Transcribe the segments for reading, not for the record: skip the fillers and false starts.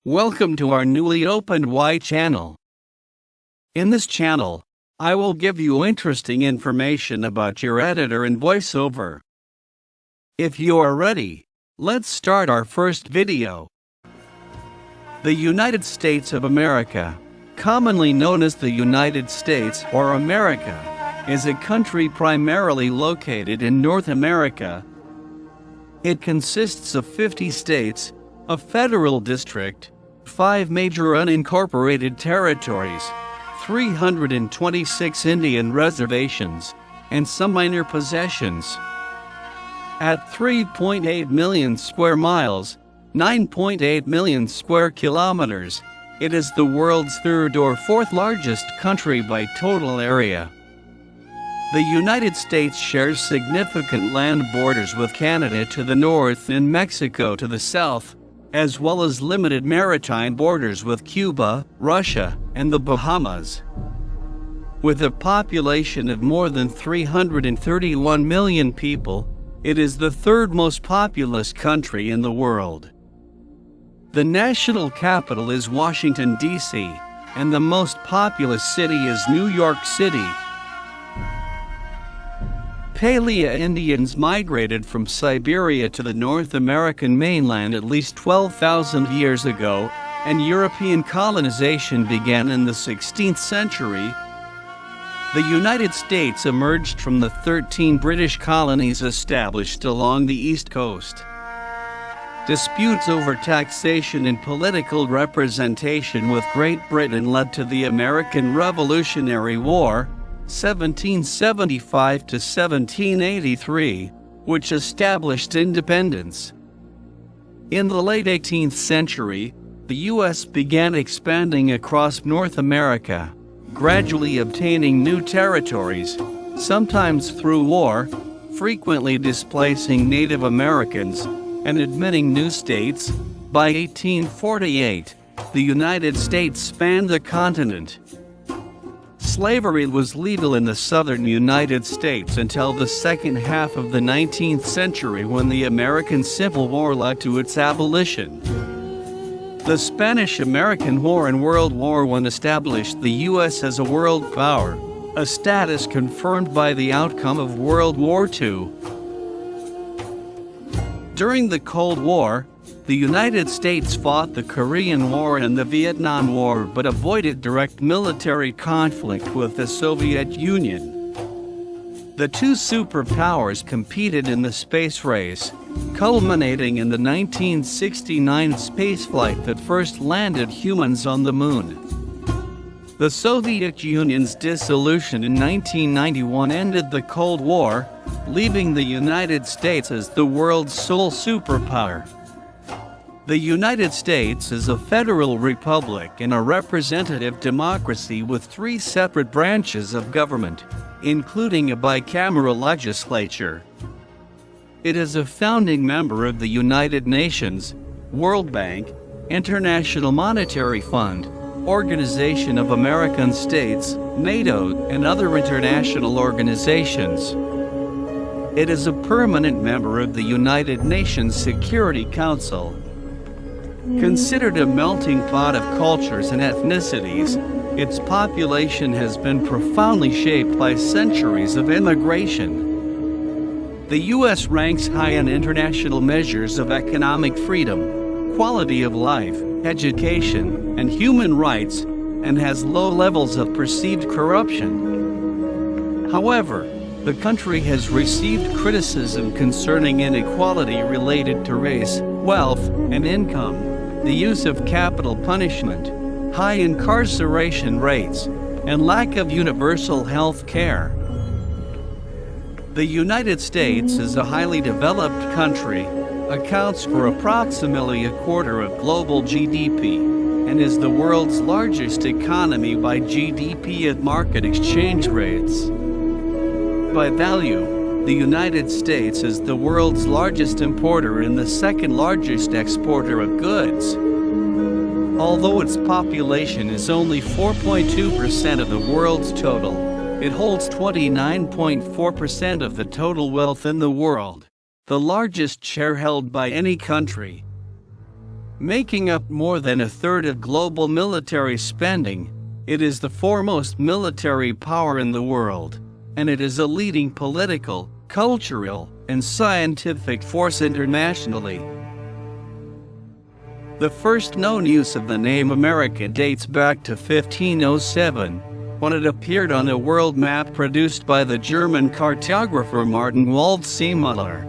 Welcome to our newly opened Y channel. In this channel, I will give you interesting information about your editor and voiceover. If you are ready, let's start our first video. The United States of America, commonly known as the United States or America, is a country primarily located in North America. It consists of 50 states, a federal district, 5 major unincorporated territories, 326 Indian reservations, and some minor possessions. At 3.8 million square miles, 9.8 million square kilometers, it is the world's third or fourth largest country by total area. The United States shares significant land borders with Canada to the north and Mexico to the south, as well as limited maritime borders with Cuba, Russia, and the Bahamas. With a population of more than 331 million people, it is the third most populous country in the world. The national capital is Washington, D.C., and the most populous city is New York City. Paleo Indians migrated from Siberia to the North American mainland at least 12,000 years ago, and European colonization began in the 16th century. The United States emerged from the 13 British colonies established along the East Coast. Disputes over taxation and political representation with Great Britain led to the American Revolutionary War, 1775 to 1783, which established independence. In the late 18th century, the U.S. began expanding across North America, gradually obtaining new territories, sometimes through war, frequently displacing Native Americans, and admitting new states. By 1848, the United States spanned the continent. Slavery was legal in the southern United States until the second half of the 19th century, when the American Civil War led to its abolition. The Spanish-American War and World War I established the U.S. as a world power, a status confirmed by the outcome of World War II. During the Cold War, the United States fought the Korean War and the Vietnam War but avoided direct military conflict with the Soviet Union. The two superpowers competed in the space race, culminating in the 1969 spaceflight that first landed humans on the moon. The Soviet Union's dissolution in 1991 ended the Cold War, leaving the United States as the world's sole superpower. The United States is a federal republic and a representative democracy with 3 separate branches of government, including a bicameral legislature. It is a founding member of the United Nations, World Bank, International Monetary Fund, Organization of American States, NATO, and other international organizations. It is a permanent member of the United Nations Security Council. Considered a melting pot of cultures and ethnicities, its population has been profoundly shaped by centuries of immigration. The U.S. ranks high in international measures of economic freedom, quality of life, education, and human rights, and has low levels of perceived corruption. However, the country has received criticism concerning inequality related to race, wealth, and income, the use of capital punishment, high incarceration rates, and lack of universal health care. The United States is a highly developed country, accounts for approximately a quarter of global GDP, and is the world's largest economy by GDP at market exchange rates. By value, the United States is the world's largest importer and the second largest exporter of goods. Although its population is only 4.2% of the world's total, it holds 29.4% of the total wealth in the world, the largest share held by any country. Making up more than a third of global military spending, it is the foremost military power in the world, and it is a leading political, cultural, and scientific force internationally. The first known use of the name America dates back to 1507, when it appeared on a world map produced by the German cartographer Martin Waldseemüller.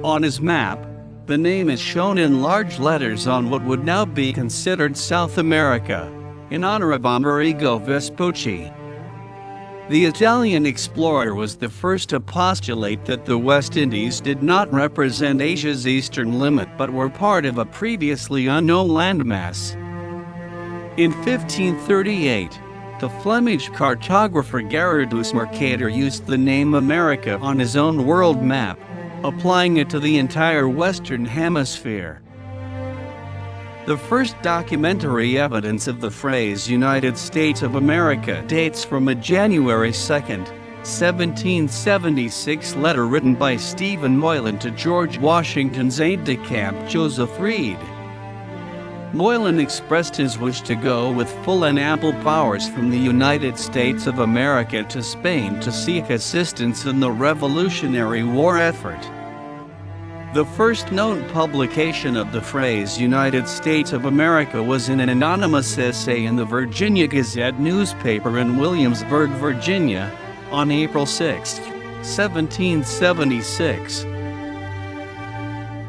On his map, the name is shown in large letters on what would now be considered South America, in honor of Amerigo Vespucci. The Italian explorer was the first to postulate that the West Indies did not represent Asia's eastern limit but were part of a previously unknown landmass. In 1538, the Flemish cartographer Gerardus Mercator used the name America on his own world map, applying it to the entire Western Hemisphere. The first documentary evidence of the phrase United States of America dates from a January 2, 1776 letter written by Stephen Moylan to George Washington's aide-de-camp Joseph Reed. Moylan expressed his wish to go with full and ample powers from the United States of America to Spain to seek assistance in the Revolutionary War effort. The first known publication of the phrase United States of America was in an anonymous essay in the Virginia Gazette newspaper in Williamsburg, Virginia, on April 6, 1776.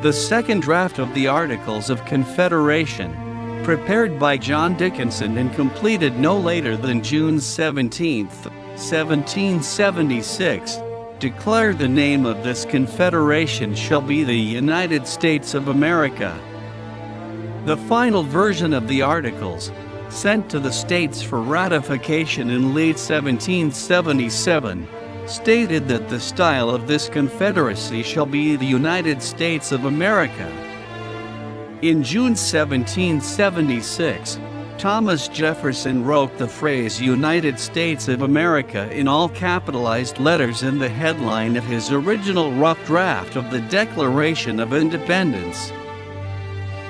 The second draft of the Articles of Confederation, prepared by John Dickinson and completed no later than June 17, 1776, declared the name of this confederation shall be the United States of America. The final version of the Articles, sent to the states for ratification in late 1777, stated that the style of this confederacy shall be the United States of America. In June 1776, Thomas Jefferson wrote the phrase United States of America in all capitalized letters in the headline of his original rough draft of the Declaration of Independence.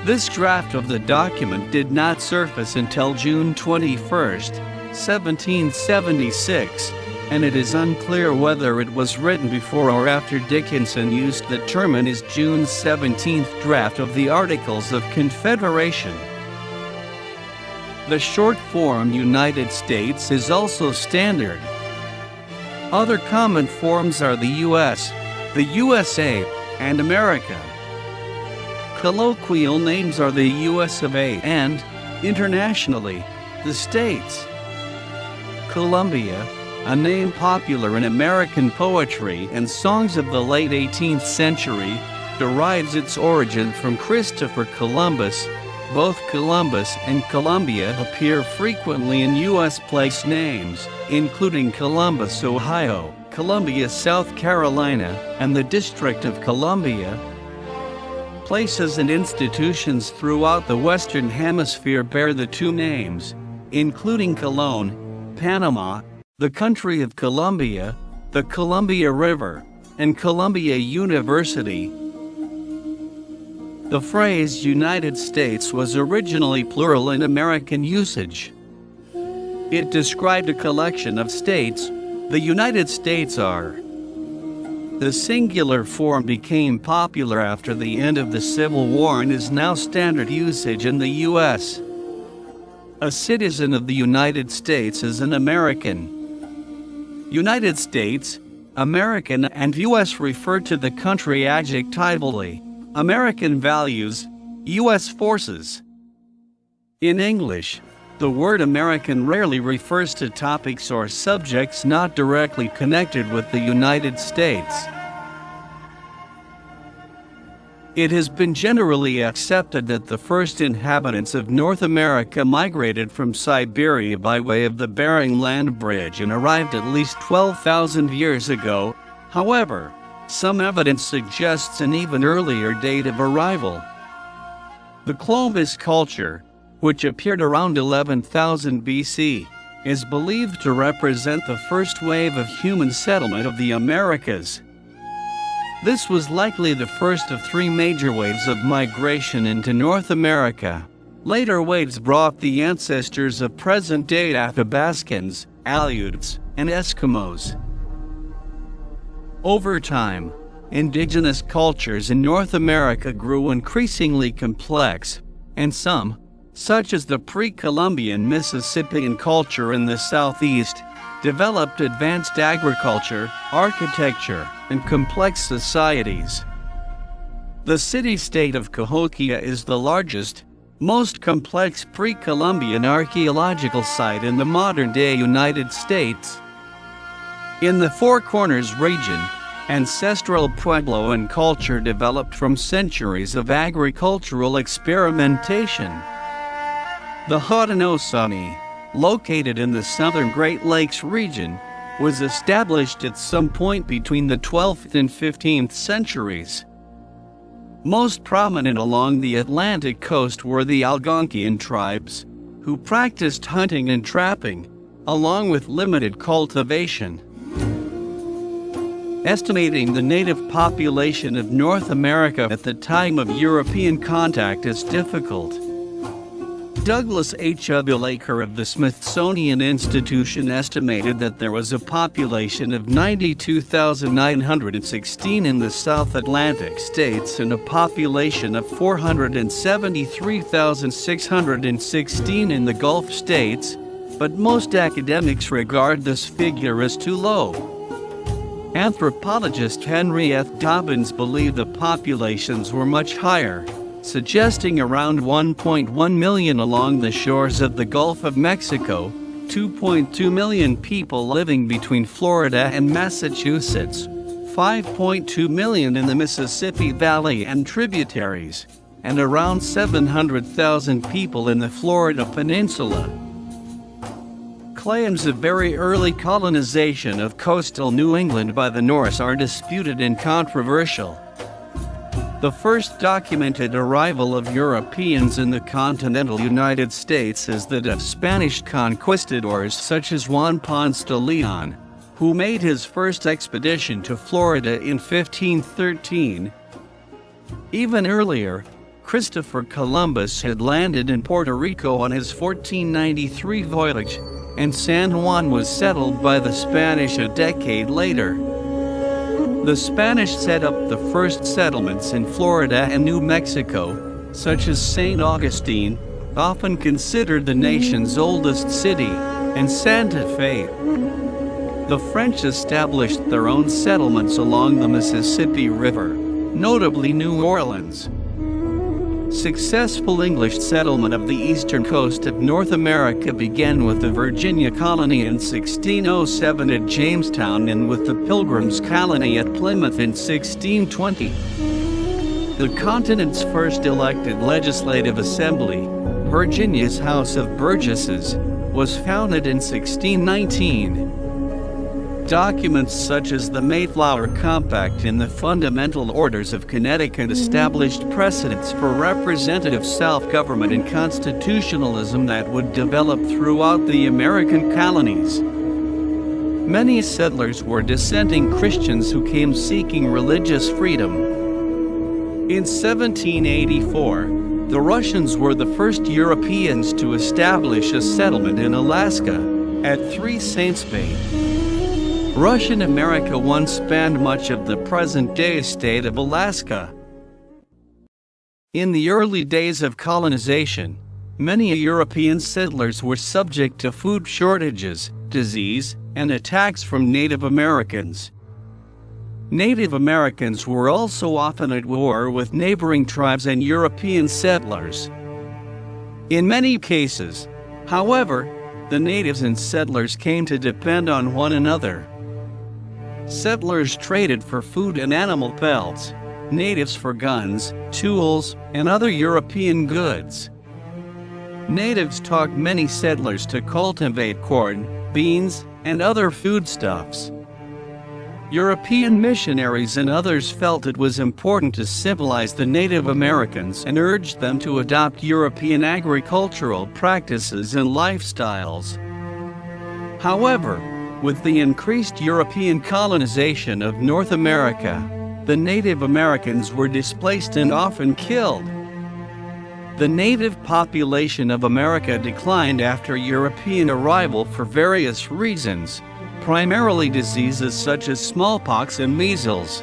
This draft of the document did not surface until June 21, 1776, and it is unclear whether it was written before or after Dickinson used the term in his June 17 draft of the Articles of Confederation. The short form United States is also standard. Other common forms are the U.S., the USA, and America. Colloquial names are the U.S. of A. and, internationally, the States. Columbia, a name popular in American poetry and songs of the late 18th century, derives its origin from Christopher Columbus. Both Columbus and Columbia appear frequently in U.S. place names, including Columbus, Ohio, Columbia, South Carolina, and the District of Columbia. Places and institutions throughout the Western Hemisphere bear the two names, including Cologne, Panama, the country of Columbia, the Columbia River, and Columbia University. The phrase United States was originally plural in American usage. It described a collection of states. The United States are. The singular form became popular after the end of the Civil War and is now standard usage in the U.S. A citizen of the United States is an American. United States, American, and U.S. refer to the country adjectively. American values, U.S. forces. In English, the word American rarely refers to topics or subjects not directly connected with the United States. It has been generally accepted that the first inhabitants of North America migrated from Siberia by way of the Bering Land Bridge and arrived at least 12,000 years ago. However, some evidence suggests an even earlier date of arrival. The Clovis culture, which appeared around 11,000 BC, is believed to represent the first wave of human settlement of the Americas. This was likely the first of three major waves of migration into North America. Later waves brought the ancestors of present-day Athabascans, Aleuts, and Eskimos. Over time, indigenous cultures in North America grew increasingly complex, and some, such as the pre-Columbian Mississippian culture in the southeast, developed advanced agriculture, architecture, and complex societies. The city-state of Cahokia is the largest, most complex pre-Columbian archaeological site in the modern-day United States. In the Four Corners region, ancestral Puebloan culture developed from centuries of agricultural experimentation. The Haudenosaunee, located in the southern Great Lakes region, was established at some point between the 12th and 15th centuries. Most prominent along the Atlantic coast were the Algonquian tribes, who practiced hunting and trapping, along with limited cultivation. Estimating the native population of North America at the time of European contact is difficult. Douglas H. Ubulaker of the Smithsonian Institution estimated that there was a population of 92,916 in the South Atlantic states and a population of 473,616 in the Gulf states, but most academics regard this figure as too low. Anthropologist Henry F. Dobbins believed the populations were much higher, suggesting around 1.1 million along the shores of the Gulf of Mexico, 2.2 million people living between Florida and Massachusetts, 5.2 million in the Mississippi Valley and tributaries, and around 700,000 people in the Florida Peninsula. Claims of very early colonization of coastal New England by the Norse are disputed and controversial. The first documented arrival of Europeans in the continental United States is that of Spanish conquistadors such as Juan Ponce de Leon, who made his first expedition to Florida in 1513. Even earlier, Christopher Columbus had landed in Puerto Rico on his 1493 voyage, and San Juan was settled by the Spanish a decade later. The Spanish set up the first settlements in Florida and New Mexico, such as St. Augustine, often considered the nation's oldest city, and Santa Fe. The French established their own settlements along the Mississippi River, notably New Orleans. Successful English settlement of the eastern coast of North America began with the Virginia colony in 1607 at Jamestown and with the Pilgrims colony at Plymouth in 1620. The continent's first elected legislative assembly, Virginia's House of Burgesses, was founded in 1619. Documents such as the Mayflower Compact and the Fundamental Orders of Connecticut established precedents for representative self-government and constitutionalism that would develop throughout the American colonies. Many settlers were dissenting Christians who came seeking religious freedom. In 1784, the Russians were the first Europeans to establish a settlement in Alaska at Three Saints Bay. Russian America once spanned much of the present-day state of Alaska. In the early days of colonization, many European settlers were subject to food shortages, disease, and attacks from Native Americans. Native Americans were also often at war with neighboring tribes and European settlers. In many cases, however, the natives and settlers came to depend on one another. Settlers traded for food and animal pelts, natives for guns, tools, and other European goods. Natives taught many settlers to cultivate corn, beans, and other foodstuffs. European missionaries and others felt it was important to civilize the Native Americans and urged them to adopt European agricultural practices and lifestyles. However, with the increased European colonization of North America, The Native Americans were displaced and often killed. The native population of America declined after European arrival for various reasons, primarily diseases such as smallpox and measles.